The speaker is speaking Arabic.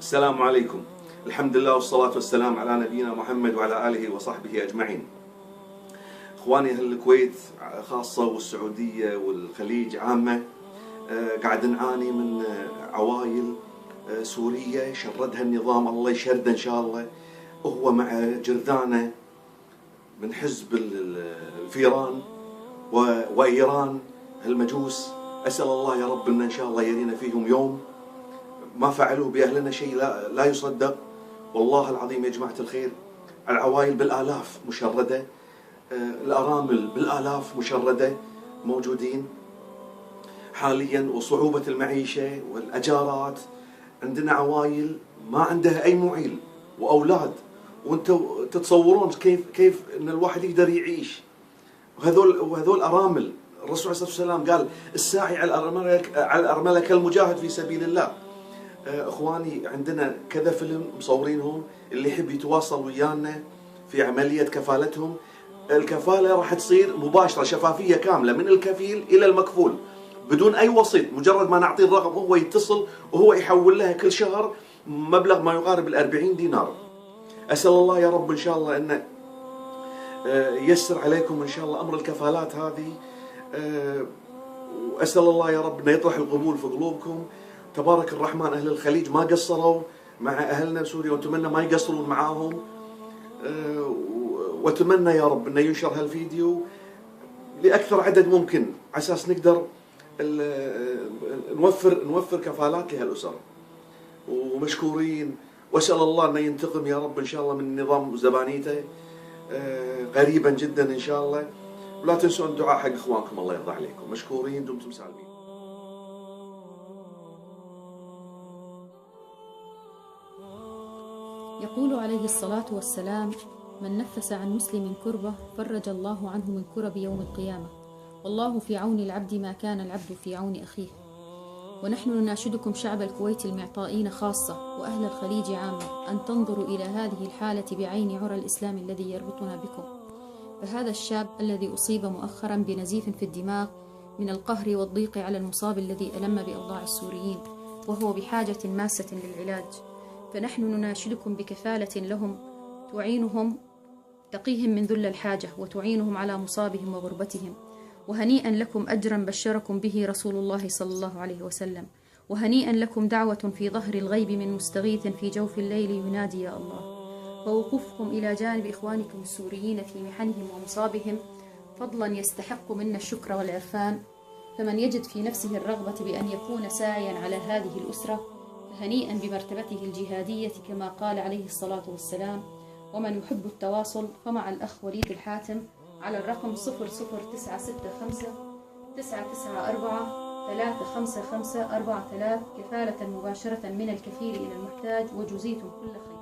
السلام عليكم. الحمد لله والصلاة والسلام على نبينا محمد وعلى آله وصحبه أجمعين. إخواني أهل الكويت خاصة والسعودية والخليج عامة، قاعد نعاني من عوائل سورية شردها النظام، الله يشرده إن شاء الله، وهو مع جرذانه من حزب الفيران وإيران المجوس. أسأل الله يا رب إن شاء الله يرينا فيهم يوم ما فعلوا بأهلنا شيء لا يصدق. والله العظيم يا جماعة الخير، العوائل بالآلاف مشردة، الأرامل بالآلاف مشردة موجودين حاليا، وصعوبة المعيشة والأجارات. عندنا عوائل ما عندها أي معيل وأولاد، وانتم تتصورون كيف ان الواحد يقدر يعيش. وهذول أرامل. الرسول عليه الصلاة والسلام قال الساعي على الأرملة كالمجاهد في سبيل الله. اخواني عندنا كذا فيلم مصورينهم، اللي يحب يتواصل ويانا في عملية كفالتهم. الكفالة راح تصير مباشرة، شفافية كاملة من الكفيل إلى المكفول بدون أي وسيط. مجرد ما نعطيه الرقم هو يتصل وهو يحول لها كل شهر مبلغ ما يقارب 40 دينار. أسأل الله يا رب إن شاء الله أن ييسر عليكم إن شاء الله أمر الكفالات هذه، وأسأل الله يا رب أن يطرح القبول في قلوبكم. تبارك الرحمن، أهل الخليج ما قصروا مع أهلنا بسوريا، وأتمنى ما يقصرون معاهم. وأتمنى يا رب أن ينشر هالفيديو لأكثر عدد ممكن على أساس نقدر نوفر كفالات لهالأسر. ومشكورين، وأسأل الله أن ينتقم يا رب إن شاء الله من نظام زبانيته قريبا جدا إن شاء الله. ولا تنسون الدعاء حق إخوانكم، الله يرضى عليكم. مشكورين، دمتم سالمين. يقول عليه الصلاة والسلام: من نفس عن مسلم كربة فرج الله عنه من كرب يوم القيامة، والله في عون العبد ما كان العبد في عون أخيه. ونحن نناشدكم شعب الكويت المعطائين خاصة وأهل الخليج عامة أن تنظروا إلى هذه الحالة بعين عرى الإسلام الذي يربطنا بكم. فهذا الشاب الذي أصيب مؤخرا بنزيف في الدماغ من القهر والضيق على المصاب الذي ألم بأوضاع السوريين، وهو بحاجة ماسة للعلاج. فنحن نناشدكم بكفالة لهم تعينهم، تقيهم من ذل الحاجة وتعينهم على مصابهم وغربتهم. وهنيئا لكم أجرا بشركم به رسول الله صلى الله عليه وسلم، وهنيئا لكم دعوة في ظهر الغيب من مستغيث في جوف الليل ينادي يا الله. ووقوفكم إلى جانب إخوانكم السوريين في محنهم ومصابهم فضلا يستحق منا الشكر والعرفان. فمن يجد في نفسه الرغبة بأن يكون ساعيا على هذه الأسرة فهنيئا بمرتبته الجهادية كما قال عليه الصلاة والسلام. ومن يحب التواصل فمع الأخ وليد الحاتم على الرقم 00965 994 355 4000 كفالة مباشرة من الكفيل إلى المحتاج، وجزيتم كل خير.